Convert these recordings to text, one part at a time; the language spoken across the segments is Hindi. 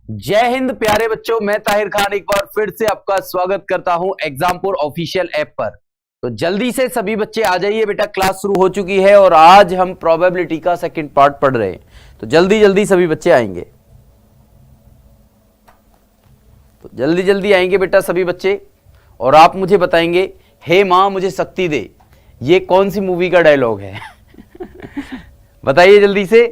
जय हिंद प्यारे बच्चों, मैं ताहिर खान एक बार फिर से आपका स्वागत करता हूं एग्जामपुर ऑफिशियल ऐप पर। तो जल्दी से सभी बच्चे आ जाइए बेटा, क्लास शुरू हो चुकी है और आज हम प्रोबेबिलिटी का सेकंड पार्ट पढ़ रहे हैं। तो जल्दी जल्दी सभी बच्चे आएंगे, तो जल्दी जल्दी आएंगे बेटा सभी बच्चे। और आप मुझे बताएंगे, हे मां मुझे शक्ति दे, ये कौन सी मूवी का डायलॉग है? बताइए जल्दी से।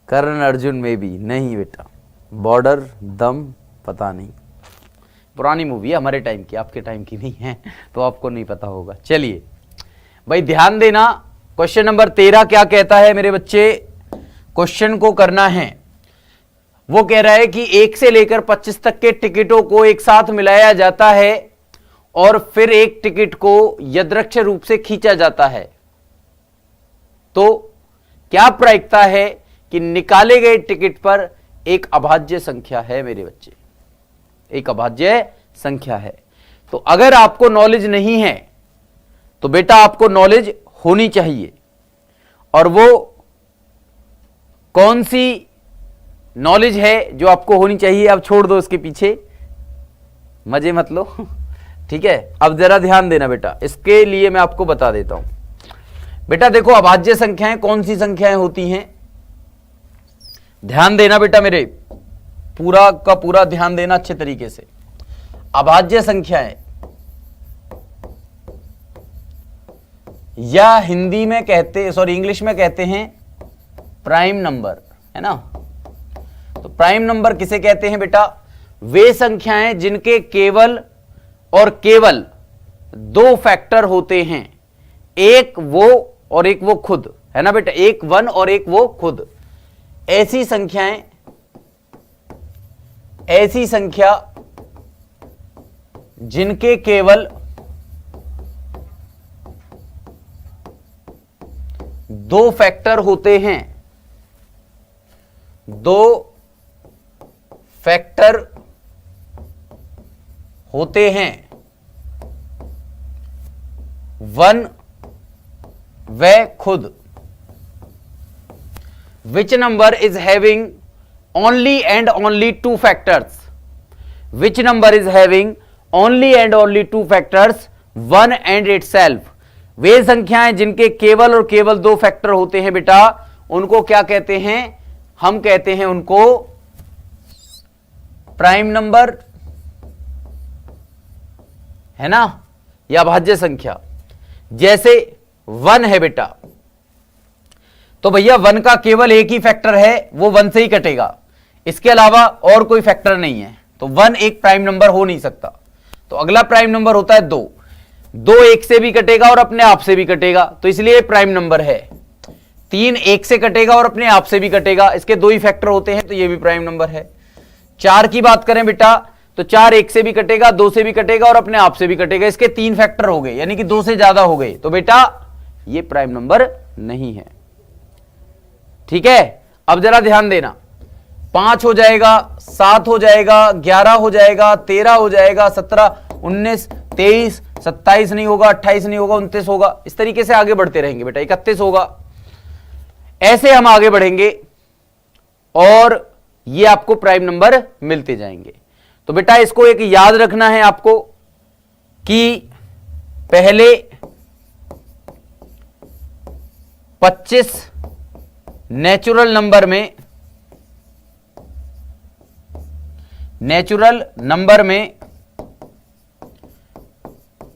कर्ण अर्जुन में भी नहीं बेटा, बॉर्डर दम पता नहीं, पुरानी मूवी है हमारे टाइम की, आपके टाइम की नहीं है तो आपको नहीं पता होगा। चलिए भाई ध्यान देना, क्वेश्चन नंबर 13 क्या कहता है मेरे बच्चे? क्वेश्चन को करना है, वो कह रहा है कि 1 से लेकर 25 तक के टिकटों को एक साथ मिलाया जाता है और फिर एक टिकट को यादृच्छिक रूप से खींचा जाता है, तो क्या प्रायिकता है कि निकाले गए टिकट पर एक अभाज्य संख्या है मेरे बच्चे? एक अभाज्य संख्या है। तो अगर आपको नॉलेज नहीं है तो बेटा आपको नॉलेज होनी चाहिए, और वो कौन सी नॉलेज है जो आपको होनी चाहिए? अब छोड़ दो इसके पीछे, मजे मत लो, ठीक है। अब जरा ध्यान देना बेटा, इसके लिए मैं आपको बता देता हूं। बेटा देखो, अभाज्य संख्याएं कौन सी संख्याएं होती हैं? ध्यान देना बेटा, मेरे पूरा का पूरा ध्यान देना अच्छे तरीके से। अभाज्य संख्याएं या हिंदी में कहते, इंग्लिश में कहते हैं प्राइम नंबर, है ना। तो प्राइम नंबर किसे कहते हैं बेटा? वे संख्याएं जिनके केवल और केवल 2 फैक्टर होते हैं, एक वो और एक वो खुद, है ना बेटा, एक वन और एक वो खुद। ऐसी संख्या जिनके केवल 2 फैक्टर होते हैं, 2 फैक्टर होते हैं, वन व खुद। Which number is having only and only 2 factors? Which number is having only and only 2 factors, 1 and itself? वे संख्याएं जिनके केवल और केवल 2 फैक्टर होते हैं बेटा, उनको क्या कहते हैं? हम कहते हैं उनको प्राइम नंबर, है ना, या अभाज्य संख्या। जैसे 1 है बेटा, तो भैया 1 का केवल एक ही फैक्टर है, वो 1 से ही कटेगा, इसके अलावा और कोई फैक्टर नहीं है, तो 1 एक प्राइम नंबर हो नहीं सकता। तो अगला प्राइम नंबर होता है 2, 2 1 से भी कटेगा और अपने आप से भी कटेगा, तो इसलिए प्राइम नंबर है। 3 1 से कटेगा और अपने आप से भी कटेगा, इसके 2 ही फैक्टर होते हैं, तो ये भी प्राइम नंबर है। 4 की बात करें बेटा, तो 4 1 से भी कटेगा, 2 से भी कटेगा और अपने आप से भी कटेगा, इसके 3 फैक्टर हो गए, यानी कि 2 से ज्यादा हो गए, तो बेटा ये प्राइम नंबर नहीं है, ठीक है। अब जरा ध्यान देना, 5 हो जाएगा, 7 हो जाएगा, 11 हो जाएगा, 13 हो जाएगा, 17, 19, 23, 27 नहीं होगा, 28 नहीं होगा, 29 होगा, इस तरीके से आगे बढ़ते रहेंगे बेटा, 31 होगा, ऐसे हम आगे बढ़ेंगे और ये आपको प्राइम नंबर मिलते जाएंगे। तो बेटा इसको एक याद रखना है आपको कि पहले 25 नेचुरल नंबर में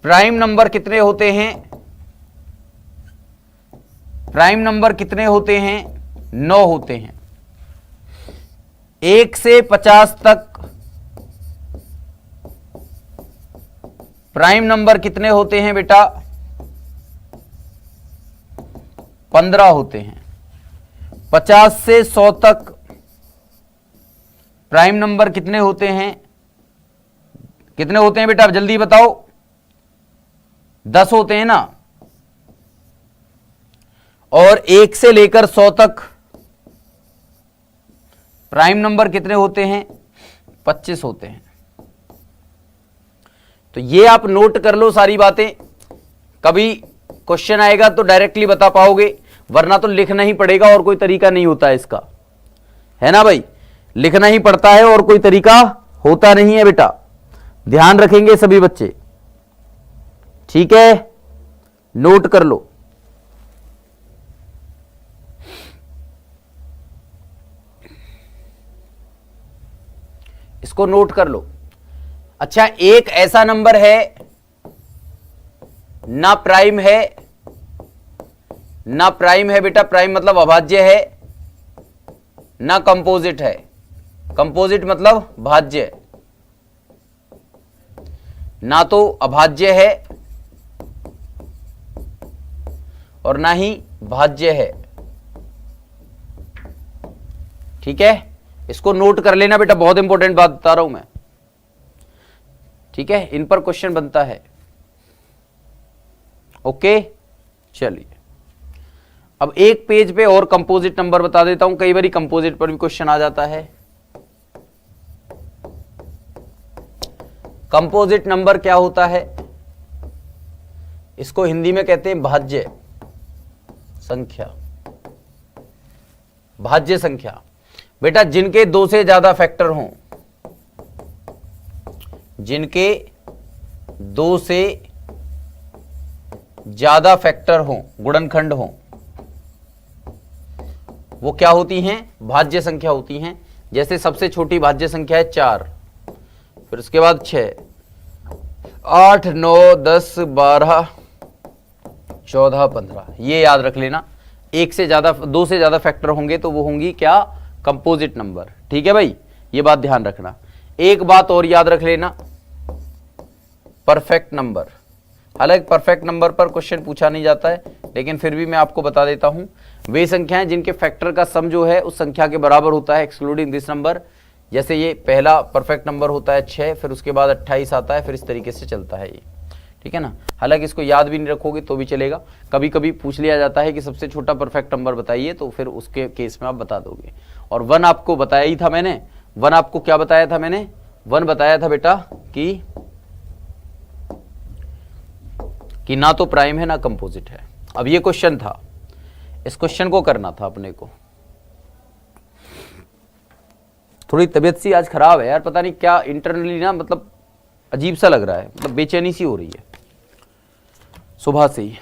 प्राइम नंबर कितने होते हैं? प्राइम नंबर कितने होते हैं? 9 होते हैं। 1 से 50 तक प्राइम नंबर कितने होते हैं बेटा? 15 होते हैं। 50 से 100 तक प्राइम नंबर कितने होते हैं? कितने होते हैं बेटा, आप जल्दी बताओ। 10 होते हैं ना। और 1 से लेकर 100 तक प्राइम नंबर कितने होते हैं? 25 होते हैं। तो ये आप नोट कर लो सारी बातें, कभी क्वेश्चन आएगा तो डायरेक्टली बता पाओगे, वरना तो लिखना ही पड़ेगा और कोई तरीका नहीं होता है इसका, है ना भाई। लिखना ही पड़ता है और कोई तरीका होता नहीं है बेटा, ध्यान रखेंगे सभी बच्चे, ठीक है। नोट कर लो। इसको नोट कर लो। अच्छा, एक ऐसा नंबर है ना प्राइम है, ना प्राइम है बेटा, प्राइम मतलब अभाज्य है, ना कंपोजिट है। कंपोजिट मतलब भाज्य, ना तो अभाज्य है और ना ही भाज्य है, ठीक है। इसको नोट कर लेना बेटा, बहुत इंपॉर्टेंट बात बता रहा हूं मैं, ठीक है। इन पर क्वेश्चन बनता है, ओके। चलिए अब एक पेज पे और कंपोजिट नंबर बता देता हूं, कई बार कंपोजिट पर भी क्वेश्चन आ जाता है। कंपोजिट नंबर क्या होता है? इसको हिंदी में कहते हैं भाज्य संख्या। भाज्य संख्या बेटा जिनके 2 से ज्यादा फैक्टर हों, जिनके 2 से ज्यादा फैक्टर हों, गुणनखंड हों, वो क्या होती हैं? भाज्य संख्या होती हैं। जैसे सबसे छोटी भाज्य संख्या है 4, फिर उसके बाद 6, 8, 9, 10, 12, 14, 15, ये याद रख लेना। 1 से ज्यादा, 2 से ज्यादा फैक्टर होंगे तो वो होंगी क्या? कंपोजिट नंबर, ठीक है भाई, ये बात ध्यान रखना। एक बात और याद रख लेना, परफेक्ट नंबर। हालांकि परफेक्ट नंबर पर क्वेश्चन पूछा नहीं जाता है, लेकिन फिर भी मैं आपको बता देता हूं, वे संख्याएं जिनके फैक्टर का सम जो है उस संख्या के बराबर होता है, एक्सक्लूडिंग दिस नंबर। जैसे ये पहला परफेक्ट नंबर होता है 6, फिर उसके बाद 28 आता है, फिर इस तरीके से चलता है ये, ठीक है ना। हालांकि इसको याद भी नहीं रखोगे तो भी चलेगा, कभी कभी पूछ लिया जाता है कि सबसे छोटा परफेक्ट नंबर बताइए, तो फिर उसके केस में आप बता दोगे। और 1 आपको बताया ही था मैंने। 1 आपको क्या बताया था मैंने? 1 बताया था बेटा कि ना तो प्राइम है ना कंपोजिट है। अब ये क्वेश्चन था, इस क्वेश्चन को करना था अपने को। थोड़ी तबीयत सी आज खराब है यार, पता नहीं क्या इंटरनली ना, मतलब अजीब सा लग रहा है, मतलब बेचैनी सी हो रही है सुबह से ही।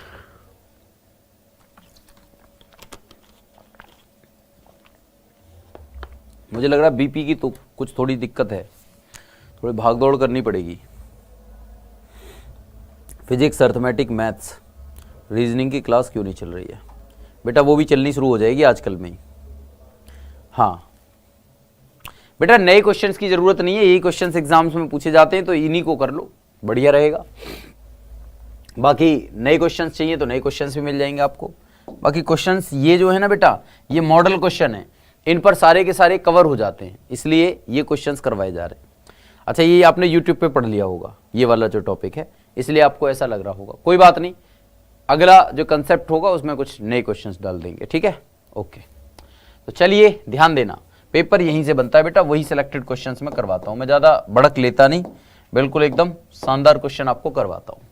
मुझे लग रहा है बीपी की तो कुछ थोड़ी दिक्कत है, थोड़ी भागदौड़ करनी पड़ेगी। फिजिक्स, अर्थमेटिक, मैथ्स, रीजनिंग की क्लास क्यों नहीं चल रही है बेटा? वो भी चलनी शुरू हो जाएगी आजकल में ही। हाँ बेटा, नए क्वेश्चंस की जरूरत नहीं है, यही क्वेश्चंस एग्जाम्स में पूछे जाते हैं, तो इन्हीं को कर लो, बढ़िया रहेगा। बाकी नए क्वेश्चंस चाहिए तो नए क्वेश्चंस भी मिल जाएंगे आपको। बाकी क्वेश्चंस ये जो है ना बेटा, ये मॉडल क्वेश्चन है, इन पर सारे के सारे कवर हो जाते हैं, इसलिए ये क्वेश्चंस करवाए जा रहे हैं। अच्छा, ये आपने यूट्यूब पे पढ़ लिया होगा ये वाला जो टॉपिक है, इसलिए आपको ऐसा लग रहा होगा, कोई बात नहीं। अगला जो कंसेप्ट होगा उसमें कुछ नए क्वेश्चंस डाल देंगे, ठीक है, ओके। तो चलिए ध्यान देना, पेपर यहीं से बनता है बेटा, वही सिलेक्टेड क्वेश्चंस मैं करवाता हूं, मैं ज्यादा भड़क लेता नहीं, बिल्कुल एकदम शानदार क्वेश्चन आपको करवाता हूं।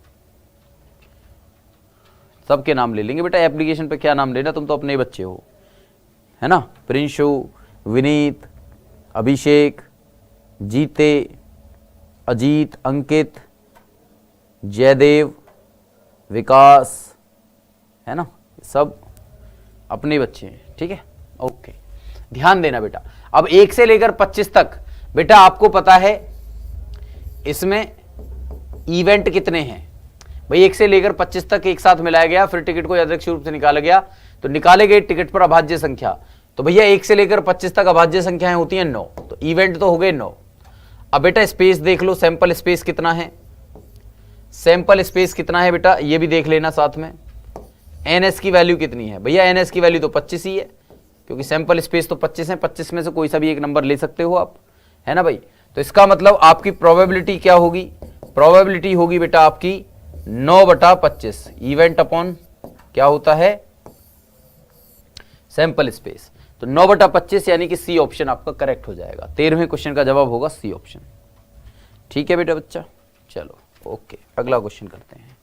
सबके नाम ले लेंगे बेटा, एप्लीकेशन पे क्या नाम लेना, तुम तो अपने ही बच्चे हो, है ना। प्रिंशु, विनीत, अभिषेक, जीते, अजीत, अंकित, जयदेव, विकास, है ना, सब अपने बच्चे हैं, ठीक है, ओके। ध्यान देना बेटा, अब 1 से लेकर 25 तक बेटा आपको पता है इसमें इवेंट कितने हैं भाई? 1 से लेकर 25 तक एक साथ मिलाया गया, फिर टिकट को यादृच्छिक रूप से निकाला गया, तो निकाले गए टिकट पर अभाज्य संख्या, तो भैया 1 से लेकर 25 तक अभाज्य संख्याएं होती हैं 9, तो इवेंट तो हो गए 9। अब बेटा स्पेस देख लो, सैंपल स्पेस कितना है, सैंपल स्पेस कितना है बेटा ये भी देख लेना साथ में। एनएस की वैल्यू कितनी है भैया, एनएस की वैल्यू तो 25 ही है, क्योंकि सैंपल स्पेस तो 25 है, 25 में से कोई सा भी एक नंबर ले सकते हो आप, है ना भाई। तो इसका मतलब आपकी प्रोबेबिलिटी क्या होगी, प्रोबेबिलिटी होगी बेटा आपकी 9/25 इवेंट अपॉन क्या होता है, सैंपल स्पेस। तो 9/25 यानी कि सी ऑप्शन आपका करेक्ट हो जाएगा। 13वें क्वेश्चन का जवाब होगा सी ऑप्शन। ठीक है बेटा बच्चा, चलो ओके, अगला क्वेश्चन करते हैं।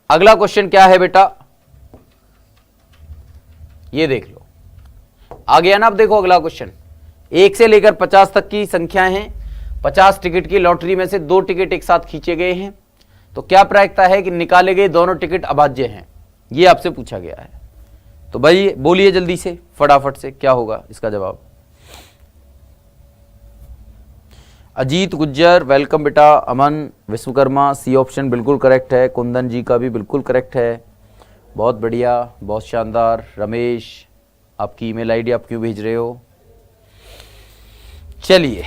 अगला क्वेश्चन क्या है बेटा, ये देख लो, आ गया ना। अब देखो अगला क्वेश्चन, 1 से लेकर 50 तक की संख्याएं हैं, 50 टिकट की लॉटरी में से 2 टिकट एक साथ खींचे गए हैं, तो क्या प्रायिकता है कि निकाले गए दोनों टिकट अभाज्य हैं, ये आपसे पूछा गया है। तो भाई बोलिए जल्दी से फटाफट से, क्या होगा इसका जवाब। अजीत गुज्जर वेलकम बेटा, अमन विश्वकर्मा सी ऑप्शन बिल्कुल करेक्ट है, कुंदन जी का भी बिल्कुल करेक्ट है, बहुत बढ़िया, बहुत शानदार। रमेश आपकी ईमेल आईडी आप क्यों भेज रहे हो। चलिए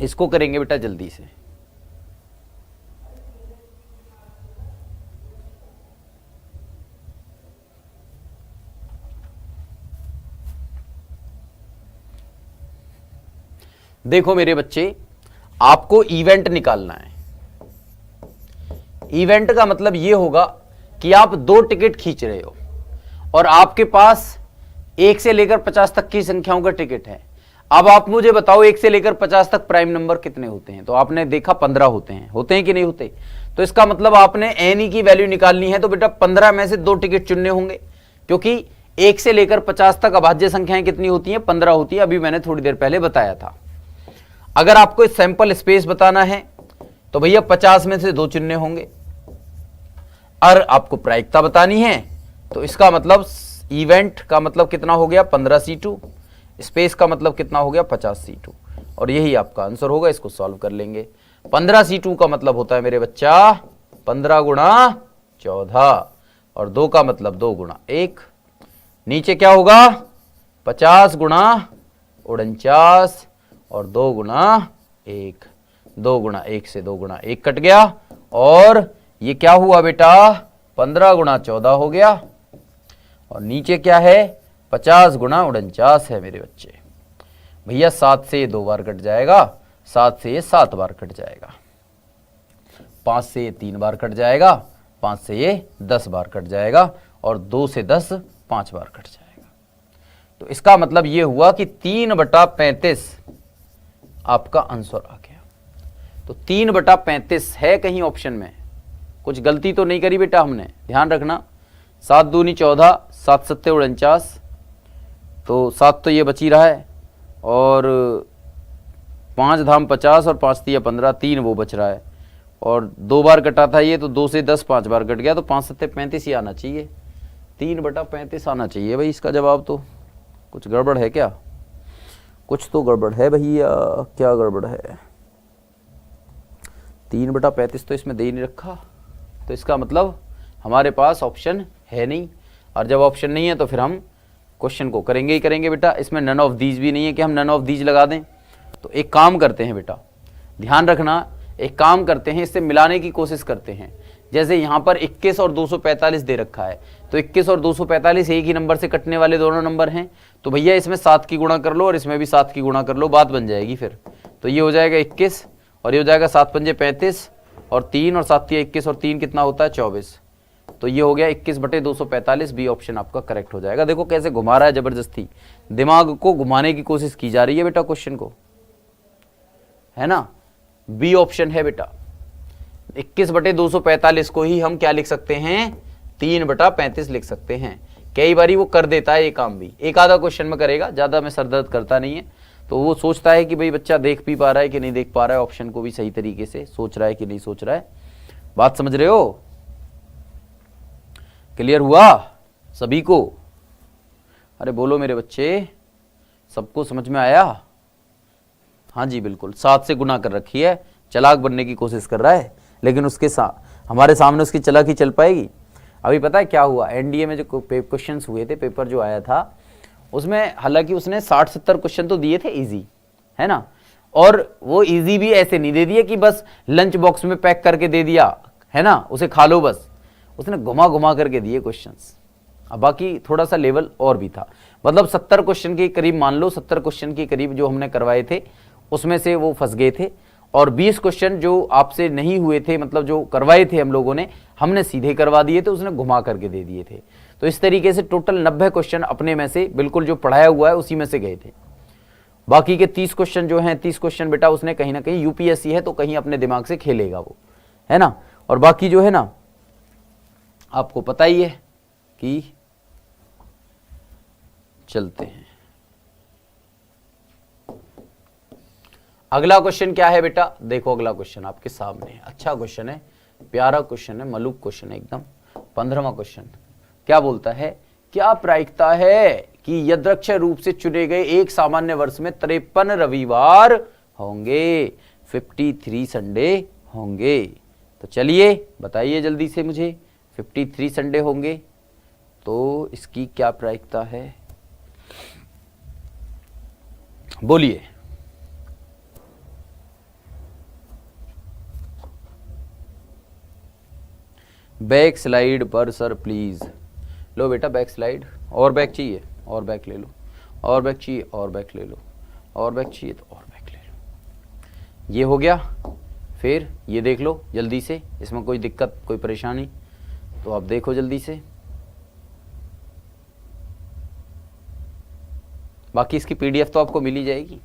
इसको करेंगे बेटा जल्दी से। देखो मेरे बच्चे, आपको इवेंट निकालना है। इवेंट का मतलब यह होगा कि आप 2 टिकट खींच रहे हो और आपके पास 1 से लेकर 50 तक की संख्याओं का टिकट है। अब आप मुझे बताओ 1 से लेकर 50 तक प्राइम नंबर कितने होते हैं, तो आपने देखा 15 होते हैं कि नहीं होते। तो इसका मतलब आपने एनी की वैल्यू निकालनी है, तो बेटा 15 में से 2 टिकट चुनने होंगे, क्योंकि 1 से लेकर 50 तक अभाज्य संख्याएं कितनी होती हैं, 15 होती है, अभी मैंने थोड़ी देर पहले बताया था। अगर आपको सैंपल स्पेस बताना है तो भैया 50 में से 2 चुनने होंगे, और आपको प्रायिकता बतानी है तो इसका मतलब इवेंट का मतलब कितना हो गया 15C2, स्पेस का मतलब कितना हो गया 50C2, और यही आपका आंसर होगा। इसको सॉल्व कर लेंगे। 15C2 का मतलब होता है मेरे बच्चा 15 गुणा 14, और 2 का मतलब 2 गुणा 1। नीचे क्या होगा 50 गुणा 49 और 2 गुणा 1, 2 गुणा 1 से 2 गुणा 1 कट गया, और ये क्या हुआ बेटा 15 गुणा 14 हो गया, और नीचे क्या है 50 गुणा 49 है मेरे बच्चे। भैया 7 से ये 2 बार कट जाएगा, 7 से ये 7 बार कट जाएगा, 5 से ये 3 बार कट जाएगा, 5 से ये 10 बार कट जाएगा, और 2 से 10 5 बार कट जाएगा। तो इसका मतलब ये हुआ कि 3/35 आपका आंसर आ गया। तो 3/35 है कहीं ऑप्शन में, कुछ गलती तो नहीं करी बेटा हमने, ध्यान रखना। 7 दूनी 14, 7 सत्ते 49, तो 7 तो ये बची रहा है, और 5 धाम 50 और 5 तिया 15, 3 वो बच रहा है, और 2 बार कटा था ये, तो 2 से 10 5 बार कट गया, तो 5 सत्ते 35 ही आना चाहिए, 3/35 आना चाहिए भाई इसका जवाब। तो कुछ गड़बड़ है क्या, कुछ तो गड़बड़ है भैया, क्या गड़बड़ है। 3/35 तो इसमें दे ही नहीं रखा, तो इसका मतलब हमारे पास ऑप्शन है नहीं, और जब ऑप्शन नहीं है तो फिर हम क्वेश्चन को करेंगे ही करेंगे बेटा। इसमें नन ऑफ दीज भी नहीं है कि हम नन ऑफ दीज लगा दें। तो एक काम करते हैं बेटा, ध्यान रखना, एक काम करते हैं, इससे मिलाने की कोशिश करते हैं। जैसे यहाँ पर 21 और 245 दे रखा है, तो 21 और 245 एक ही नंबर से कटने वाले दोनों नंबर हैं, तो भैया इसमें 7 की गुणा कर लो और इसमें भी 7 की गुणा कर लो, बात बन जाएगी फिर। तो ये हो जाएगा 21, और ये हो जाएगा 7 पंजे 35, और 3 और 7 तिया 21, और 3 कितना होता है 24। तो ये हो गया 21/245, बी ऑप्शन आपका करेक्ट हो जाएगा। देखो कैसे घुमा रहा है, जबरदस्ती दिमाग को घुमाने की कोशिश की जा रही है बेटा क्वेश्चन को, है ना। बी ऑप्शन है बेटा। 21/245 को ही हम क्या लिख सकते हैं 3/35 लिख सकते हैं। कई बारी वो कर देता है ये काम भी, एक आधा क्वेश्चन में करेगा, ज्यादा में सरदर्द करता नहीं है। तो वो सोचता है कि भाई बच्चा देख भी पा रहा है कि नहीं देख पा रहा है, ऑप्शन को भी सही तरीके से सोच रहा है कि नहीं सोच रहा है। बात समझ रहे हो, क्लियर हुआ सभी को। अरे बोलो मेरे बच्चे, सबको समझ में आया। हाँ जी बिल्कुल, 7 से गुना कर रखी है, चालाक बनने की कोशिश कर रहा है, लेकिन उसके साथ हमारे सामने उसकी चालाकी चल पाएगी? अभी पता है क्या हुआ, एनडीए में जो क्वेश्चंस हुए थे, पेपर जो आया था उसमें हालांकि उसने 60-70 क्वेश्चन तो दिए थे इजी, है ना, और वो इजी भी ऐसे नहीं दे दिए कि बस लंच बॉक्स में पैक करके दे दिया, है ना, उसे खा लो बस, उसने घुमा घुमा करके दिए क्वेश्चंस। अब बाकी थोड़ा सा लेवल और भी था, मतलब 70 क्वेश्चन के करीब मान लो, 70 क्वेश्चन के करीब जो हमने करवाए थे उसमें से वो फंस गए थे, और 20 क्वेश्चन जो आपसे नहीं हुए थे, मतलब जो करवाए थे हम लोगों ने, हमने सीधे करवा दिए थे, उसने घुमा करके दे दिए थे। तो इस तरीके से टोटल 90 क्वेश्चन अपने में से बिल्कुल जो पढ़ाया हुआ है उसी में से गए थे। बाकी के 30 क्वेश्चन जो हैं, 30 क्वेश्चन बेटा उसने कहीं ना कहीं यूपीएससी है तो कहीं अपने दिमाग से खेलेगा वो, है ना। और बाकी जो है ना आपको पता ही है कि चलते हैं। अगला क्वेश्चन क्या है बेटा, देखो अगला क्वेश्चन आपके सामने है, अच्छा क्वेश्चन है, प्यारा क्वेश्चन है, मलूक क्वेश्चन है एकदम। 15वां क्वेश्चन क्या बोलता है, क्या प्रायिकता है कि यदृच्छ रूप से चुने गए एक सामान्य वर्ष में 53 रविवार होंगे, 53 संडे होंगे। तो चलिए बताइए जल्दी से मुझे, 53 संडे होंगे तो इसकी क्या प्रायिकता है, बोलिए। बैक स्लाइड पर सर प्लीज, लो बेटा बैक स्लाइड, और बैक चाहिए और बैक ले लो, और बैक चाहिए और बैक ले लो, और बैक चाहिए तो और बैक ले लो। ये हो गया, फिर ये देख लो जल्दी से, इसमें कोई दिक्कत कोई परेशानी तो आप देखो जल्दी से। बाकी इसकी पीडीएफ तो आपको मिल ही जाएगी।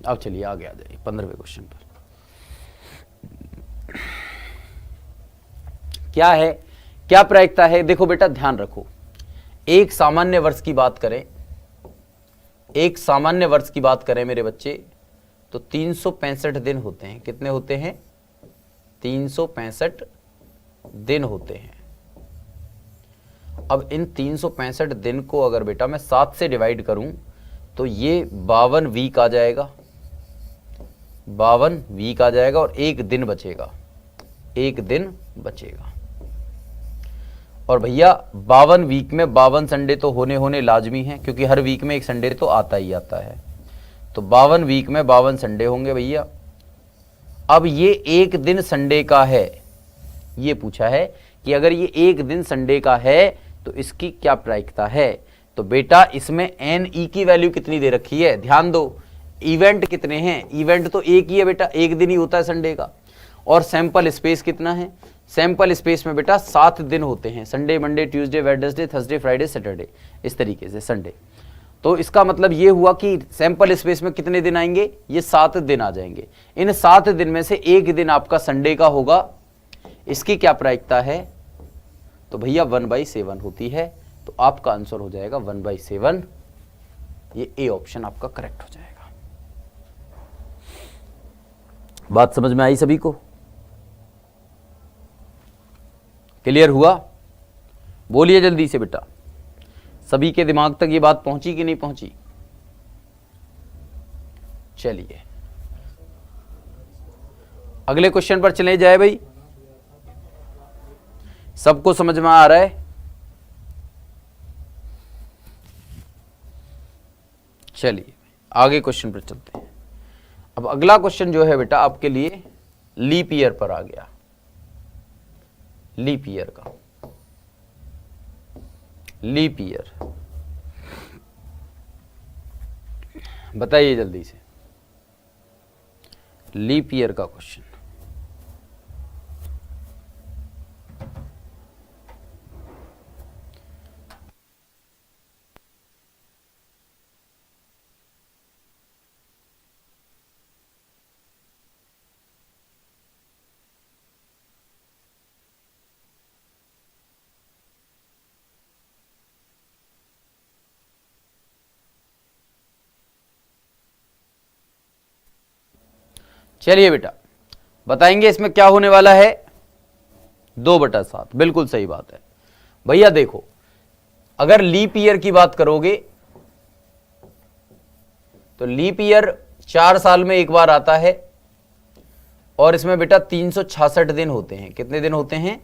अब चलिए आगे आ जाइए 15वें क्वेश्चन पर। क्या है, क्या प्रायिकता है, देखो बेटा ध्यान रखो, एक सामान्य वर्ष की बात करें, एक सामान्य वर्ष की बात करें मेरे बच्चे, तो 365 दिन होते हैं। कितने होते हैं, 365 दिन होते हैं। अब इन 365 दिन को अगर बेटा मैं 7 से डिवाइड करूं तो ये 52 वीक आ जाएगा, 52 वीक आ जाएगा, और एक दिन बचेगा, एक दिन बचेगा। और भैया 52 वीक में 52 संडे तो होने लाजमी है, क्योंकि हर वीक में एक संडे तो आता ही आता है। तो 52 वीक में 52 संडे होंगे भैया। अब ये एक दिन संडे का है, ये पूछा है कि अगर ये एक दिन संडे का है तो इसकी क्या प्रायिकता है। तो बेटा इसमें एन ई की वैल्यू कितनी दे रखी है, ध्यान दो, इवेंट कितने हैं, इवेंट तो एक ही है बेटा, एक दिन ही होता है संडे का। और सैंपल स्पेस कितना है, सैंपल स्पेस में बेटा 7 दिन होते हैं, Sunday Monday Tuesday Wednesday Thursday Friday Saturday, इस तरीके से संडे। तो इसका मतलब ये हुआ कि सैंपल स्पेस में कितने दिन आएंगे, ये 7 दिन आ जाएंगे। इन 7 दिन में से एक दिन आपका संडे का होगा, इसकी क्या प्रायिकता है, तो भैया 1/7 होती है। तो आपका आंसर हो जाएगा 1/7, ये ए ऑप्शन आपका करेक्ट हो जाएगा। बात समझ में आई सभी को, क्लियर हुआ, बोलिए जल्दी से बेटा, सभी के दिमाग तक ये बात पहुंची कि नहीं पहुंची। चलिए अगले क्वेश्चन पर चले जाए भाई, सबको समझ में आ रहा है। चलिए आगे क्वेश्चन पर चलते हैं। अब अगला क्वेश्चन जो है बेटा आपके लिए लीप ईयर पर आ गया, लीप ईयर का, लीप ईयर बताइए जल्दी से, लीप ईयर का क्वेश्चन। चलिए बेटा बताएंगे इसमें क्या होने वाला है, 2/7, बिल्कुल सही बात है भैया। देखो अगर लीप ईयर की बात करोगे तो लीप ईयर 4 साल में एक बार आता है और इसमें बेटा 366 दिन होते हैं। कितने दिन होते हैं?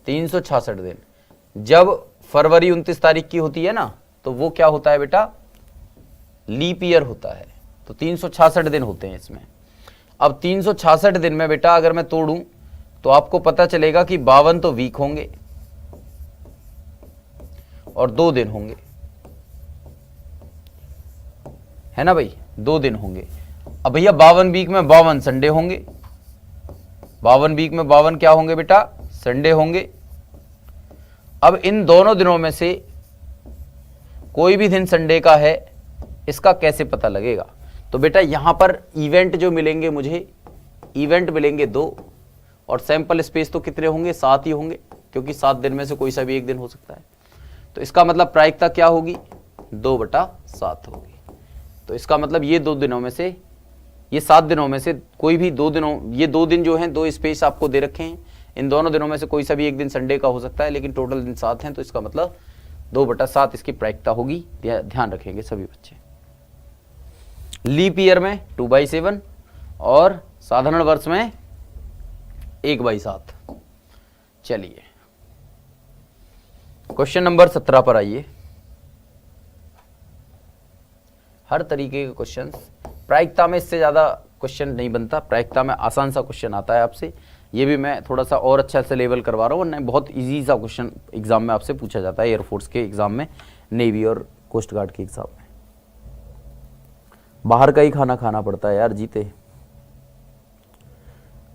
366 दिन। जब फरवरी 29 तारीख की होती है ना, तो वो क्या होता है बेटा? लीप ईयर होता है। तो 366 दिन होते हैं इसमें। अब 366 दिन में बेटा अगर मैं तोड़ूं तो आपको पता चलेगा कि 52 तो वीक होंगे और 2 दिन होंगे, है ना भाई? 2 दिन होंगे। अब भैया 52 वीक में 52 संडे होंगे। 52 वीक में 52 क्या होंगे बेटा? संडे होंगे। अब इन दोनों दिनों में से कोई भी दिन संडे का है, इसका कैसे पता लगेगा? तो बेटा यहां पर इवेंट जो मिलेंगे मुझे, इवेंट मिलेंगे 2 और सैंपल स्पेस तो कितने होंगे? 7 ही होंगे, क्योंकि 7 दिन में से कोई सा भी एक दिन हो सकता है। तो इसका मतलब प्रायिकता क्या होगी? 2/7 होगी। तो इसका मतलब ये 2 दिनों में से, ये 7 दिनों में से कोई भी 2 दिनों, ये 2 दिन जो हैं 2 स्पेस आपको दे रखे हैं, इन दोनों दिनों में से कोई सा भी एक दिन संडे का हो सकता है, लेकिन टोटल दिन 7 हैं। तो इसका मतलब 2/7 इसकी प्रायिकता होगी। ध्यान रखेंगे सभी बच्चे। लीप ईयर में 2/7 और साधारण वर्ष में 1/7। चलिए क्वेश्चन नंबर 17 पर आइए। हर तरीके के क्वेश्चन, प्रायिकता में इससे ज्यादा क्वेश्चन नहीं बनता, प्रायिकता में आसान सा क्वेश्चन आता है आपसे। ये भी मैं थोड़ा सा और अच्छा से लेवल करवा रहा हूँ, वरना बहुत इजी सा क्वेश्चन एग्जाम में आपसे पूछा जाता है, एयरफोर्स के एग्जाम में, नेवी और कोस्ट गार्ड के एग्जाम में। बाहर का ही खाना खाना पड़ता है यार जीते,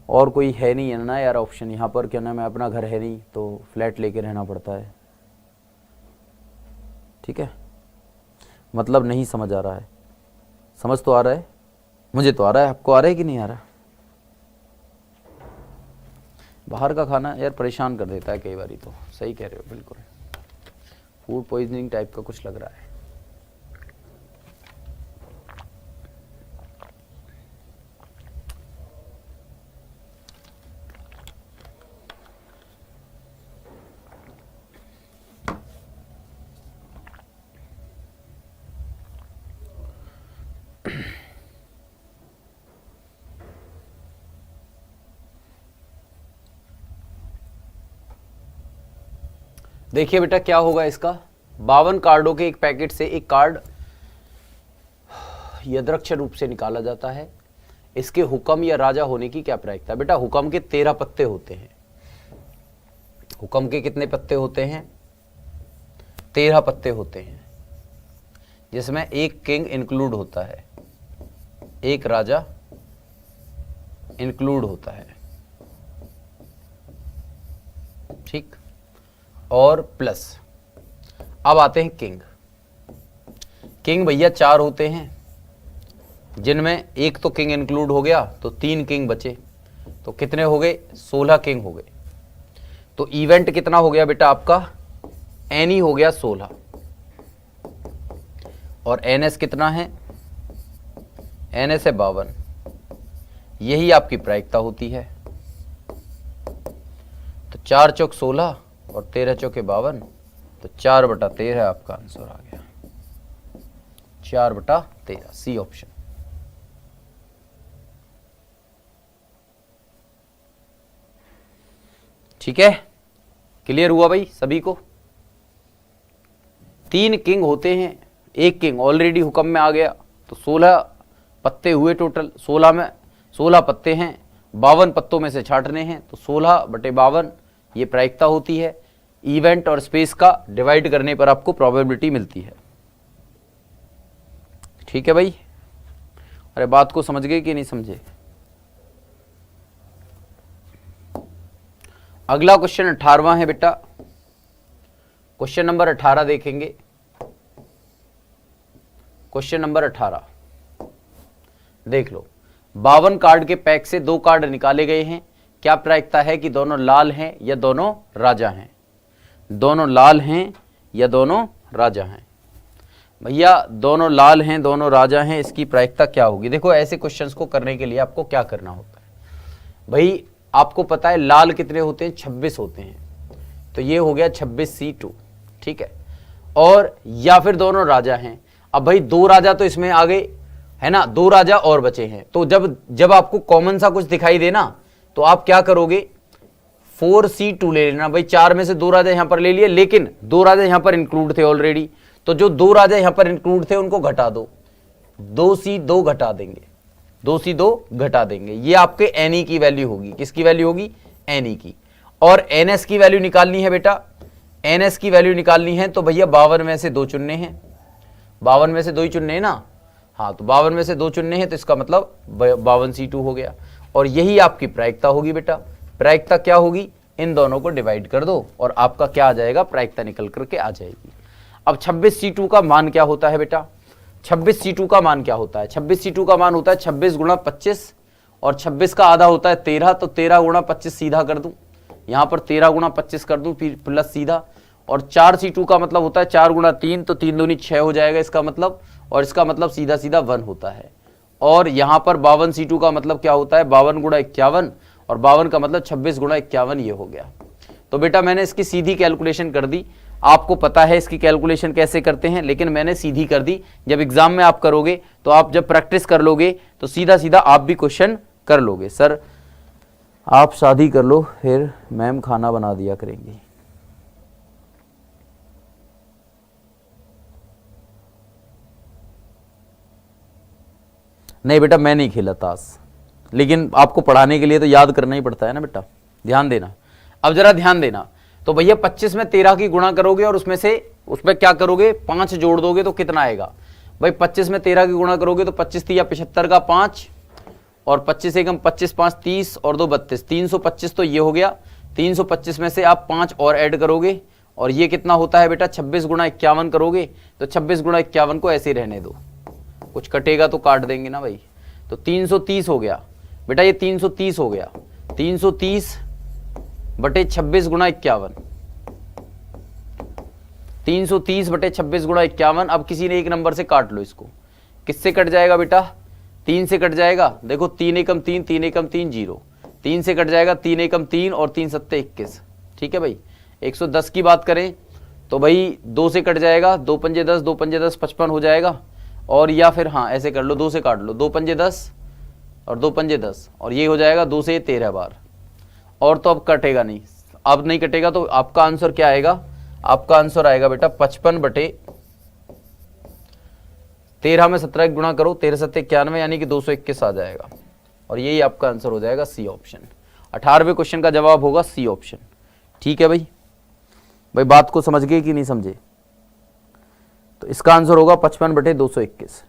और कोई है नहीं है ना यार ऑप्शन यहाँ पर। क्या नाम है, अपना घर है नहीं तो फ्लैट लेके रहना पड़ता है। ठीक है, मतलब नहीं समझ आ रहा है? समझ तो आ रहा है, मुझे तो आ रहा है, आपको आ रहा है कि नहीं आ रहा? बाहर का खाना यार परेशान कर देता है कई बार। तो सही कह रहे हो, बिल्कुल फूड पॉइजनिंग टाइप का कुछ लग रहा है। देखिए बेटा क्या होगा इसका। 52 कार्डों के एक पैकेट से एक कार्ड यदृक्ष रूप से निकाला जाता है। इसके हुक्म या राजा होने की क्या प्रायिकता? बेटा हुक्म के 13 पत्ते होते हैं। हुक्म के कितने पत्ते होते हैं? 13 पत्ते होते हैं, जिसमें एक किंग इंक्लूड होता है, एक राजा इंक्लूड होता है। ठीक, और प्लस अब आते हैं किंग। किंग भैया 4 होते हैं, जिनमें एक तो किंग इंक्लूड हो गया, तो 3 किंग बचे। तो कितने हो गए? 16 किंग हो गए। तो इवेंट कितना हो गया बेटा आपका? एन हो गया 16, और एनएस कितना है? एनएस है 52। यही आपकी प्रायिकता होती है। तो 4 चौक 16 और 13 चौके 52, तो 4/13 आपका आंसर आ गया। 4/13, सी ऑप्शन। ठीक है, क्लियर हुआ भाई सभी को? 3 किंग होते हैं, एक किंग ऑलरेडी हुक्म में आ गया, तो 16 पत्ते हुए टोटल। 16 में 16 पत्ते हैं, 52 पत्तों में से छांटने हैं, तो 16/52 ये प्रायिकता होती है। इवेंट और स्पेस का डिवाइड करने पर आपको प्रोबेबिलिटी मिलती है। ठीक है भाई, अरे बात को समझ गए कि नहीं समझे? अगला क्वेश्चन 18वां है बेटा। क्वेश्चन नंबर 18 देखेंगे। क्वेश्चन नंबर 18 देख लो। 52 कार्ड के पैक से 2 कार्ड निकाले गए हैं। क्या प्रायिकता है कि दोनों लाल हैं या दोनों राजा हैं? दोनों लाल हैं या दोनों राजा हैं? भैया दोनों लाल हैं, दोनों राजा हैं, इसकी प्रायिकता क्या होगी? देखो ऐसे क्वेश्चंस को करने के लिए आपको क्या करना होता है भाई? आपको पता है लाल कितने होते हैं? 26 होते हैं, तो ये हो गया 26C2। ठीक है, और या फिर दोनों राजा हैं। अब भाई 2 राजा तो इसमें आ गए, है ना, 2 राजा और बचे हैं। तो जब आपको कॉमन सा कुछ दिखाई देना तो आप क्या करोगे, 4C2 ले लेना भाई। 4 में से 2 राजा यहां पर ले लिए, लेकिन 2 राजा यहां पर इंक्लूड थे ऑलरेडी, तो जो 2 राजा यहां पर इंक्लूड थे उनको घटा दो, 2C2 घटा देंगे, 2C2 घटा देंगे। ये आपके NE की वैल्यू होगी। किसकी वैल्यू होगी, NE की। और NS की वैल्यू निकालनी है बेटा, NS की वैल्यू निकालनी है तो भैया 52 में से 2 चुनने हैं, 52 में से 2 ही चुनने हैं ना, हाँ, तो 52 में से 2 चुनने हैं, तो इसका मतलब 52C2 हो गया। और यही आपकी प्रायिकता होगी बेटा। प्रायिकता क्या होगी, इन दोनों को डिवाइड कर दो और आपका क्या आ जाएगा, प्रायिकता निकल करके आ जाएगी। अब 26C2 का मान क्या होता है बेटा, 26C2 का मान क्या होता है, 26C2 का मान होता है 26 गुणा 25, और 26 का आधा होता है 13, तो 13 गुणा 25 सीधा कर दूं, यहां पर 13 गुणा 25 कर दूं, फिर प्लस सीधा। और 4C2 का मतलब होता है 4 गुणा 3, तो 3 दूनी 6 हो जाएगा इसका मतलब, और इसका मतलब सीधा सीधा 1 होता है। और यहां पर 52C2 का मतलब क्या होता है, 52 गुणा 51, और 52 का मतलब 26 गुणा 51, ये हो गया। तो बेटा मैंने इसकी सीधी कैलकुलेशन कर दी, आपको पता है इसकी कैलकुलेशन कैसे करते हैं, लेकिन मैंने सीधी कर दी। जब एग्जाम में आप करोगे तो आप जब प्रैक्टिस कर लोगे तो सीधा सीधा आप भी क्वेश्चन कर लोगे। सर आप शादी कर लो, फिर मैम खाना बना दिया करेंगी। नहीं बेटा मैं नहीं खेला ताश, लेकिन आपको पढ़ाने के लिए तो याद करना ही पड़ता है ना बेटा, ध्यान देना। अब जरा ध्यान देना, तो भैया 25 में 13 की गुणा करोगे और उसमें क्या करोगे, 5 जोड़ दोगे तो कितना आएगा भाई, 25 में 13 की गुणा करोगे तो 25 3 या 75 का 5, और 25 एकम 25 5 30 और 2 32, 325 तो ये हो गया। 325 में से आप 5 और ऐड करोगे, और ये कितना होता है बेटा, 26 गुणा 51 करोगे, तो 26 गुणा 51 को ऐसे रहने दो, कुछ कटेगा तो काट देंगे ना भाई, तो 330 हो गया बेटा, ये 330 हो गया। 330 बटे 26 गुणा 51, 330 बटे 26 गुणा 51। अब किसी ने एक नंबर से काट लो इसको, किससे कट जाएगा बेटा, 3 से कट जाएगा। देखो 3 एकम 3, 3 एकम 3 0, 3 से कट जाएगा, 3 एकम 3 और 3 सत्ते 21। ठीक है भाई, 110 की बात करें तो भाई 2 से कट जाएगा, 2 पंजे 10, 2 पंजे 10 55 हो जाएगा। और या फिर हाँ ऐसे कर लो, 2 से काट लो, 2 पंजे 10 और 2 पंजे 10, और ये हो जाएगा 2 से 13 बार। और तो अब कटेगा नहीं, अब नहीं कटेगा, तो आपका आंसर क्या आएगा, आपका आंसर आएगा बेटा 55 बटे 13 में 17 गुणा करो, 13 सत्ते 91, यानी कि 221 आ जाएगा। और यही आपका आंसर हो जाएगा सी ऑप्शन। 18वें क्वेश्चन का जवाब होगा सी ऑप्शन। ठीक है भाई, बात को समझ गए कि नहीं समझे, तो इसका आंसर होगा 55 बटे 221।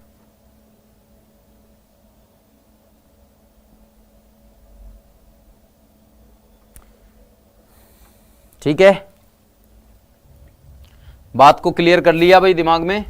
ठीक है, बात को क्लियर कर लिया भाई दिमाग में।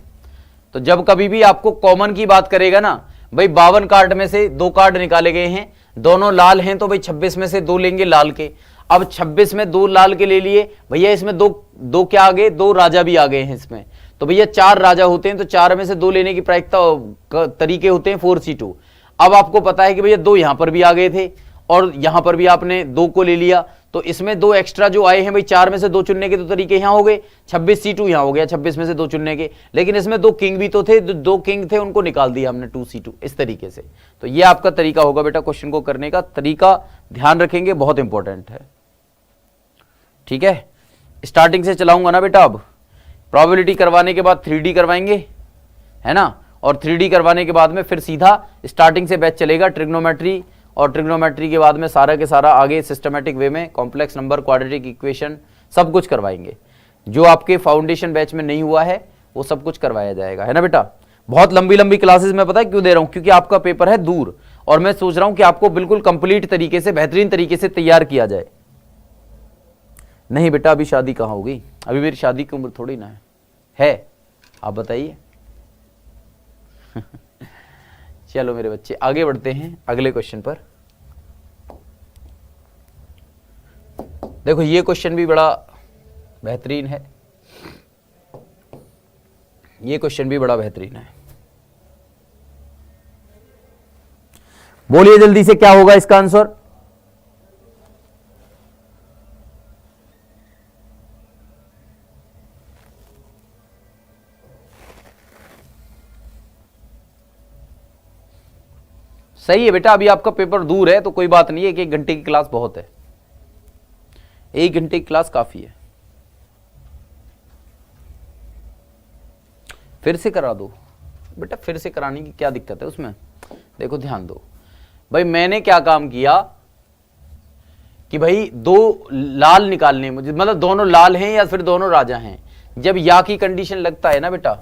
तो जब कभी भी आपको कॉमन की बात करेगा ना भाई, 52 कार्ड में से 2 कार्ड निकाले गए हैं, दोनों लाल हैं, तो भाई 26 में से 2 लेंगे लाल के। अब 26 में 2 लाल के ले लिए भैया, इसमें दो क्या आ गए, 2 राजा भी आ गए हैं इसमें, तो भैया 4 राजा होते हैं, तो 4 में से 2 लेने की प्रायिकता तरीके होते हैं 4C2। अब आपको पता है कि भैया 2 यहां पर भी आ गए थे और यहां पर भी आपने 2 को ले लिया, तो इसमें 2 एक्स्ट्रा जो आए हैं भाई, 4 में से 2 चुनने के तो तरीके यहां हो गए, 26C2 यहां हो गया 26 में से 2 चुनने के। लेकिन इसमें 2 किंग भी तो थे, 2 किंग थे उनको निकाल दिया हमने 2C2 इस तरीके से। तो ये आपका तरीका होगा बेटा, क्वेश्चन को करने का तरीका ध्यान रखेंगे, बहुत इंपॉर्टेंट है। ठीक है, स्टार्टिंग से चलाऊंगा ना बेटा। अब प्रोबेबिलिटी करवाने के बाद 3D करवाएंगे, है ना, और 3D करवाने के बाद में फिर सीधा स्टार्टिंग से बैच चलेगा ट्रिग्नोमेट्री, और ट्रिग्नोमेट्री के बाद में सारा के सारा आगे सिस्टमेटिक वे में कॉम्प्लेक्स नंबर, क्वाड्रेटिक इक्वेशन सब कुछ करवाएंगे। जो आपके फाउंडेशन बैच में नहीं हुआ है वो सब कुछ करवाया जाएगा, है ना बेटा। बहुत लंबी लंबी क्लासेस में पता है क्यों दे रहा हूं, क्योंकि आपका पेपर है दूर और मैं सोच रहा हूं कि आपको बिल्कुल कंप्लीट तरीके से, बेहतरीन तरीके से तैयार किया जाए। नहीं बेटा अभी शादी कहाँ होगी, अभी मेरी शादी की उम्र थोड़ी ना है आप बताइए। चलो मेरे बच्चे आगे बढ़ते हैं अगले क्वेश्चन पर। देखो ये क्वेश्चन भी बड़ा बेहतरीन है, ये क्वेश्चन भी बड़ा बेहतरीन है। बोलिए जल्दी से क्या होगा इसका आंसर। सही है बेटा, अभी आपका पेपर दूर है तो कोई बात नहीं है, 1 घंटे की क्लास बहुत है, 1 घंटे की क्लास काफी है। फिर से करा दो बेटा, फिर से कराने की क्या दिक्कत है उसमें। देखो ध्यान दो भाई, मैंने क्या काम किया कि भाई 2 लाल निकालने मुझे, मतलब दोनों लाल हैं या फिर दोनों राजा हैं। जब या की कंडीशन लगता है ना बेटा,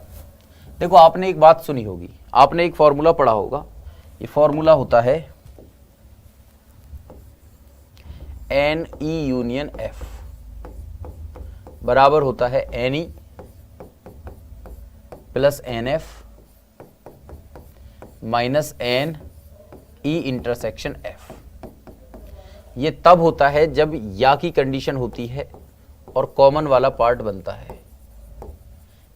देखो आपने एक बात सुनी होगी, आपने एक फॉर्मूला पढ़ा होगा, ये फॉर्मूला होता है NE यूनियन F बराबर होता है NE plus NF minus NE intersection F। ये तब होता है जब या की कंडीशन होती है और कॉमन वाला पार्ट बनता है,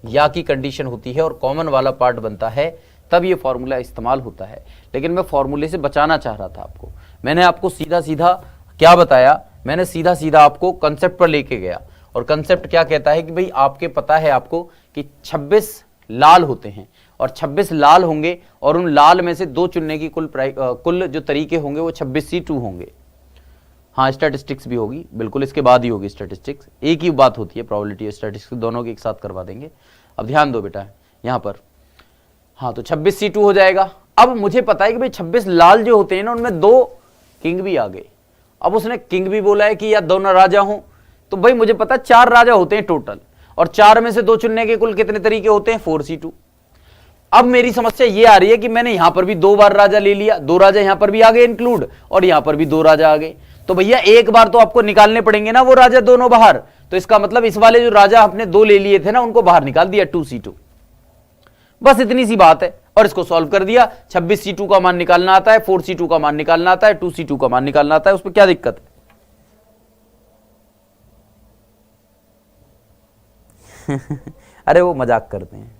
या की कंडीशन होती है और कॉमन वाला पार्ट बनता है, तब ये फॉर्मूला इस्तेमाल होता है। लेकिन मैं फॉर्मूले से बचाना चाह रहा था आपको, मैंने आपको सीधा सीधा क्या बताया, मैंने सीधा सीधा आपको कंसेप्ट पर लेके गया। और कंसेप्ट क्या कहता है कि भाई आपके पता है आपको कि 26 लाल होते हैं और 26 लाल होंगे और उन लाल में से 2 चुनने की कुल जो तरीके होंगे वो 26C2 होंगे। हाँ स्टैटिस्टिक्स भी होगी, बिल्कुल इसके बाद ही होगी स्टैटिस्टिक्स, एक ही बात होती है प्रोबेबिलिटी और स्टैटिस्टिक्स दोनों के एक साथ करवा देंगे। अब ध्यान दो बेटा यहाँ पर, हाँ तो 26C2 हो जाएगा। अब मुझे पता है कि भाई 26 लाल जो होते हैं ना उनमें 2 किंग भी आ गए। अब उसने किंग भी बोला है कि या दोनों राजा हों, तो भाई मुझे पता है 4 राजा होते हैं टोटल, और 4 में से 2 चुनने के कुल कितने तरीके होते हैं 4C2। अब मेरी समस्या ये आ रही है कि मैंने यहां पर भी 2 बार राजा ले लिया, 2 राजा यहां पर भी आ गए इंक्लूड, और यहां पर भी 2 राजा आ गए, तो भैया एक बार तो आपको निकालने पड़ेंगे ना वो राजा दोनों बाहर। तो इसका मतलब इस वाले जो राजा आपने 2 ले लिए थे ना उनको बाहर निकाल दिया 2C2, बस इतनी सी बात है। और इसको सॉल्व कर दिया, 26C2 का मान निकालना आता है, 4C2 का मान निकालना आता है, 2C2 का मान निकालना आता है, उसमें क्या दिक्कत है? अरे वो मजाक करते हैं,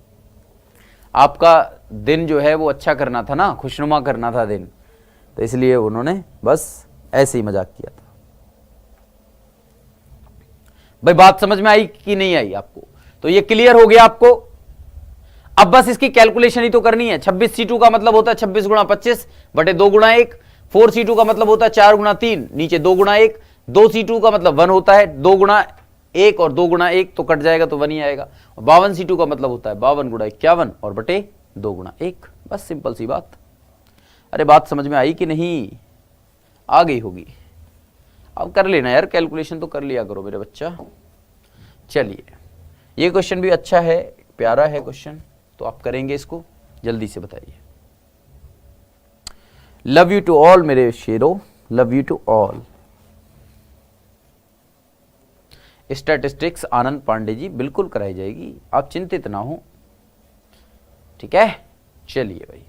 आपका दिन जो है वो अच्छा करना था ना, खुशनुमा करना था दिन, तो इसलिए उन्होंने बस ऐसे ही मजाक किया था। भाई बात समझ में आई कि नहीं आई आपको? तो ये क्लियर हो गया आपको। अब बस इसकी कैलकुलेशन ही तो करनी है। 26C2 का मतलब होता है 26 गुणा 25 बटे 2 गुणा 1, 4C2 का मतलब होता है 4 गुणा 3 नीचे 2 गुणा 1, 2C2 का मतलब 1 होता है, 2 गुणा 1 और 2 गुणा 1 तो कट जाएगा तो 1 ही आएगा। 52C2 का मतलब होता है 52 गुणा 51 और बटे 2 गुणा 1, बस सिंपल सी बात। अरे बात समझ में आई कि नहीं? आ गई होगी। अब कर लेना यार, कैलकुलेशन तो कर लिया करो मेरे बच्चा। चलिए ये क्वेश्चन भी अच्छा है, प्यारा है क्वेश्चन, तो आप करेंगे इसको, जल्दी से बताइए। लव यू टू ऑल मेरे शेरों, love you to all. Statistics Anand Pandey ji बिल्कुल कराई जाएगी, आप चिंतित ना हो, ठीक है। चलिए भाई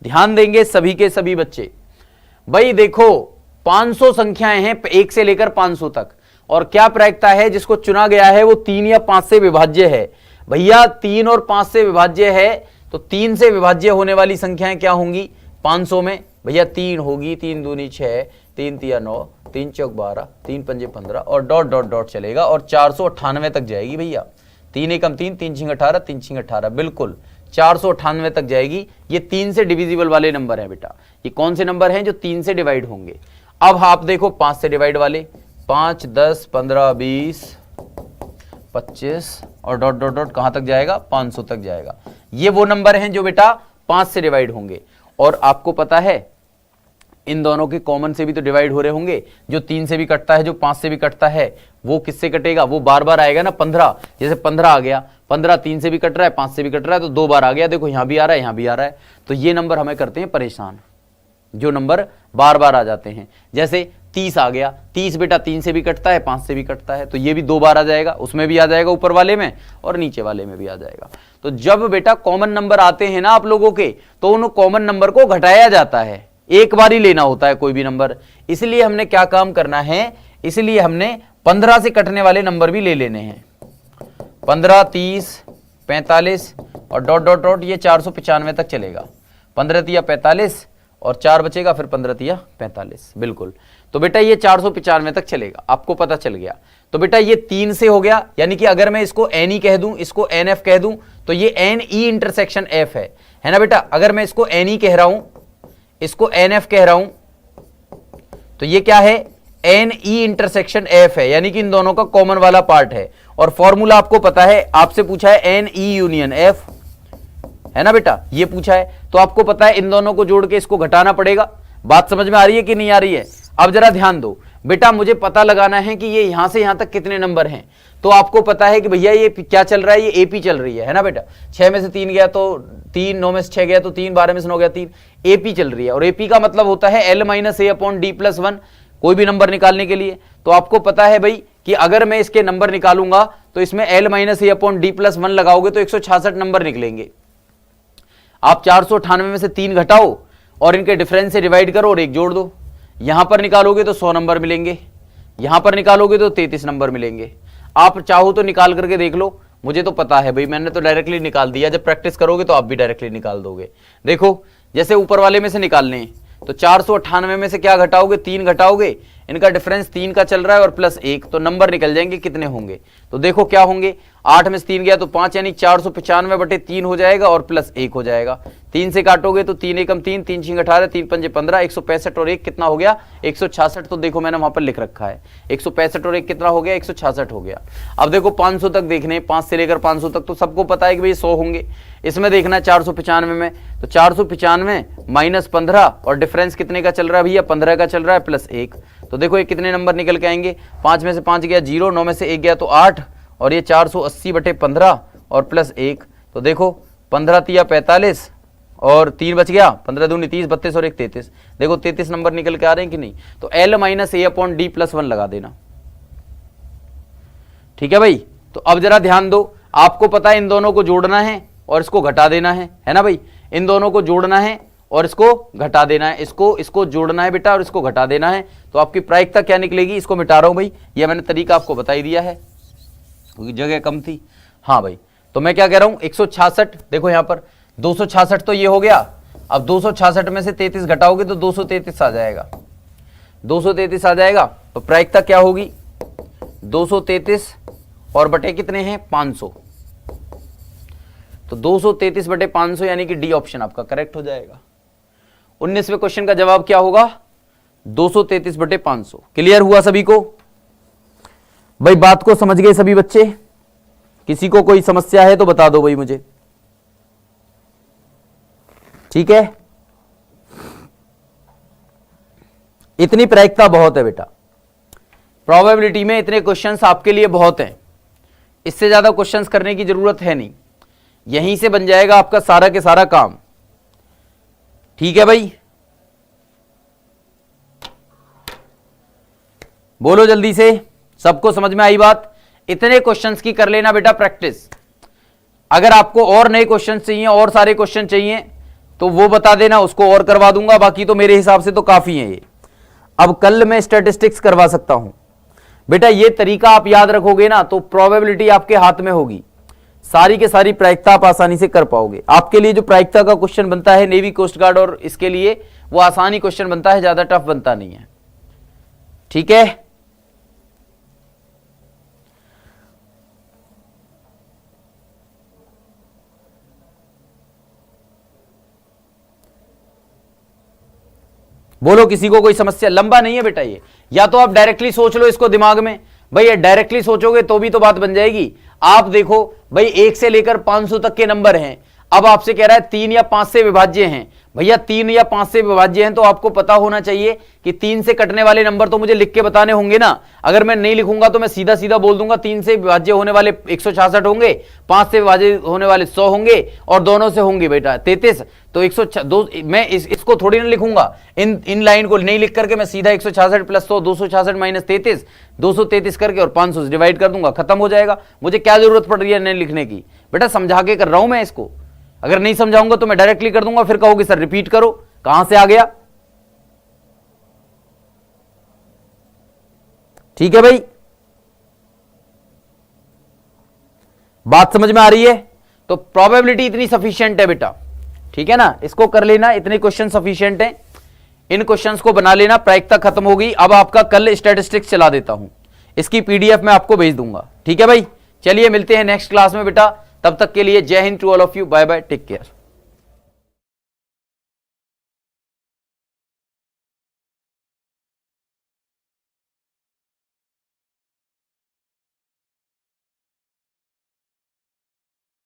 ध्यान देंगे सभी के सभी बच्चे। भाई देखो 500 संख्याएं हैं 1 से लेकर 500 तक, और क्या प्रायिकता है जिसको चुना गया है वो 3 या 5 से विभाज्य है। भैया 3 और 5 से विभाज्य है, तो 3 से विभाज्य होने वाली संख्याएं क्या होंगी 500 में? भैया 3 होगी, 3 दूनी 6, 3 तिया 9, 3 चौक 12, 3 पंजे 15 और डॉट डॉट डॉट चलेगा और 498 तक जाएगी भैया। 3 एकम 3, 3 छिंग 18, 3 छिंग 18, बिल्कुल 498 तक जाएगी। ये 3 से डिविजिबल वाले नंबर हैं बेटा। ये कौन से नंबर हैं जो 3 से डिवाइड होंगे? अब आप देखो 5 से डिवाइड वाले, 5, 10, 15, 20, 25 और डॉट डॉट डॉट कहां तक जाएगा 500 तक जाएगा। ये वो नंबर हैं जो बेटा 5 से डिवाइड होंगे। और आपको पता है इन दोनों के कॉमन से भी तो डिवाइड हो रहे होंगे, जो 3 से भी कटता है, जो 5 से भी कटता है, वो किससे कटेगा? वो बार बार आएगा ना 15। जैसे 15 आ गया, 15 3 से भी कट रहा है, 5 से भी कट रहा है, तो 2 बार आ गया। देखो यहां भी आ रहा है, यहां भी आ रहा है। तो ये नंबर हमें करते हैं परेशान, जो नंबर बार बार आ जाते हैं। जैसे 30 आ गया, 30 बेटा 3 से भी कटता है, 5 से भी कटता है, तो ये भी 2 बार आ जाएगा, उसमें भी आ जाएगा ऊपर वाले में और नीचे वाले में भी आ जाएगा। तो जब बेटा कॉमन नंबर आते हैं ना आप लोगों के, तो उन कॉमन नंबर को घटाया जाता है, एक बार ही लेना होता है कोई भी नंबर। इसलिए हमने क्या काम करना है, इसलिए हमने 15 से कटने वाले नंबर भी ले लेने हैं। 15, 30, 45 और डॉट डॉट डॉट, ये 495 तक चलेगा। 15 तिया 45 और 4 बचेगा, फिर 15 तिया 45, बिल्कुल। तो बेटा ये 495 तक चलेगा, आपको पता चल गया। तो बेटा ये 3 से हो गया, यानी कि अगर मैं इसको NE कह दूं, इसको NF कह दूं, तो ये NE इंटरसेक्शन F है ना बेटा। अगर मैं इसको NE कह रहा हूं, इसको NF कह रहा हूं, तो ये क्या है, NE इंटरसेक्शन F है, यानी कि इन दोनों का कॉमन वाला पार्ट है। और फॉर्मूला आपको पता है, आपसे पूछा है NE यूनियन F, है ना बेटा, ये पूछा है, तो आपको पता है इन दोनों को जोड़ के इसको घटाना पड़ेगा। बात समझ में आ रही है कि नहीं आ रही है? अब जरा ध्यान दो बेटा, मुझे पता लगाना है कि ये यहां से यहां तक कितने नंबर हैं। तो आपको पता है कि भैया ये क्या चल रहा है, ये AP चल रही है ना बेटा। 6 में से 3 गया तो 3, 9 में से 6 गया तो 3, 12 में से 9 गया 3, AP चल रही है। और AP का मतलब होता है L-A/D+1 कोई भी नंबर निकालने के लिए। तो आपको पता है भाई कि अगर मैं इसके नंबर निकालूंगा तो इसमें L-A/D+1 लगाओगे तो 166 नंबर निकलेंगे। आप 498 में से 3 घटाओ और इनके डिफरेंस से डिवाइड करो और 1 जोड़ दो। यहां पर निकालोगे तो 100 नंबर मिलेंगे, यहां पर निकालोगे तो 33 नंबर मिलेंगे। आप चाहो तो निकाल करके देख लो, मुझे तो पता है भाई, मैंने तो डायरेक्टली निकाल दिया। जब प्रैक्टिस करोगे तो आप भी डायरेक्टली निकाल दोगे। देखो, जैसे ऊपर वाले में से निकालने हैं तो 498 में से क्या घटाओगे, 3 घटाओगे, इनका डिफरेंस 3 का चल रहा है और प्लस 1, तो नंबर निकल जाएंगे कितने होंगे। तो देखो क्या होंगे, 8 में से 3 गया तो 5, यानी 495/3 हो जाएगा और प्लस 1 हो जाएगा। 3 से काटोगे तो 3 एकम 3, 3 छिंग 18, 3 पंजे 15, 165 और 1 कितना हो गया, 166। तो देखो मैंने वहां पर लिख रखा है 165 और 1 कितना हो गया, 166 हो गया। अब देखो 500 तक देखने, 5 से लेकर 500 तक तो सबको पता है कि भाई 100 होंगे। इसमें देखना है 495 में, तो 495 माइनस 15 और डिफरेंस कितने का चल रहा है भैया, 15 का चल रहा है प्लस 1। तो देखो ये कितने नंबर निकल के आएंगे, 5 में से 5 गया 0, 9 में से 1 गया तो 8 और ये 480/15 और प्लस 1। तो देखो 15 तिया 45 और 3 बच गया, 15 दूनी 30, 32 और 1 33। देखो 33 नंबर निकल के आ रहे हैं कि नहीं। तो L-A/D+1 लगा देना, ठीक है भाई। तो अब जरा ध्यान दो, आपको पता है इन दोनों को जोड़ना है और इसको घटा देना है ना भाई। इन दोनों को जोड़ना है और इसको घटा देना है, इसको जोड़ना है बेटा और इसको घटा देना है। तो आपकी प्रायिकता क्या निकलेगी, इसको मिटा रहा हूं भाई, यह मैंने तरीका आपको बता ही दिया है क्योंकि जगह कम थी। हाँ भाई, तो मैं क्या कह रहा हूं, 166, देखो यहां पर 266 तो ये हो गया। अब 266 में से 33 घटाओगे तो 233 आ जाएगा, 233 आ जाएगा। तो प्रायिकता क्या होगी, 233 और बटे कितने हैं, 500। तो 233/500 यानी कि डी ऑप्शन आपका करेक्ट हो जाएगा। 19वें क्वेश्चन का जवाब क्या होगा, 233/500। क्लियर हुआ सभी को भाई, बात को समझ गए सभी बच्चे? किसी को कोई समस्या है तो बता दो भाई मुझे, ठीक है। इतनी प्रायिकता बहुत है बेटा, प्रोबेबिलिटी में इतने क्वेश्चंस आपके लिए बहुत हैं, इससे ज्यादा क्वेश्चंस करने की जरूरत है नहीं, यहीं से बन जाएगा आपका सारा के सारा काम, ठीक है भाई। बोलो जल्दी से, सबको समझ में आई बात? इतने क्वेश्चंस की कर लेना बेटा प्रैक्टिस। अगर आपको और नए क्वेश्चन चाहिए और सारे क्वेश्चन चाहिए तो वो बता देना, उसको और करवा दूंगा, बाकी तो मेरे हिसाब से तो काफी है ये। अब कल मैं स्टैटिस्टिक्स करवा सकता हूं बेटा। ये तरीका आप याद रखोगे ना तो प्रोबेबिलिटी आपके हाथ में होगी, सारी के सारी प्रायिकता आप आसानी से कर पाओगे। आपके लिए जो प्रायिकता का क्वेश्चन बनता है नेवी, कोस्ट गार्ड और इसके लिए, वो आसानी क्वेश्चन बनता है, ज्यादा टफ बनता नहीं है, ठीक है। बोलो किसी को कोई समस्या? लंबा नहीं है बेटा ये, या तो आप डायरेक्टली सोच लो इसको दिमाग में, भाई ये डायरेक्टली सोचोगे तो भी तो बात बन जाएगी। आप देखो भाई 1 से लेकर 500 तक के नंबर हैं, अब आपसे कह रहा है 3 या 5 से विभाज्य हैं। भैया 3 या 5 से विभाज्य हैं तो आपको पता होना चाहिए कि 3 से कटने वाले नंबर तो मुझे लिख के बताने होंगे ना। अगर मैं नहीं लिखूंगा तो मैं सीधा सीधा बोल दूंगा 3 से विभाज्य होने वाले 166 होंगे, 5 से विभाज्य होने वाले 100 होंगे और दोनों से होंगे बेटा 33। तो 102 मैं इसको थोड़ी ना लिखूंगा, इन लाइन को नहीं लिख करके मैं सीधा 166 + 100, 266 - 33, 233 करके और 500 से डिवाइड कर दूंगा, खत्म हो जाएगा। मुझे क्या जरूरत पड़ रही है नहीं लिखने की? बेटा समझा के कर रहा हूं मैं इसको, अगर नहीं समझाऊंगा तो मैं डायरेक्टली कर दूंगा, फिर कहोगे सर रिपीट करो, कहां से आ गया? ठीक है भाई, बात समझ में आ रही है? तो प्रोबेबिलिटी इतनी सफिशिएंट है बेटा, ठीक है ना। इसको कर लेना, इतने क्वेश्चन सफिशिएंट हैं, इन क्वेश्चंस को बना लेना। प्रायिकता खत्म हो गई। अब आपका कल स्टैटिस्टिक्स चला देता हूं, इसकी पीडीएफ में आपको भेज दूंगा, ठीक है भाई। चलिए मिलते हैं नेक्स्ट क्लास में बेटा, तब तक के लिए Jai Hind to all of you, bye bye, take care.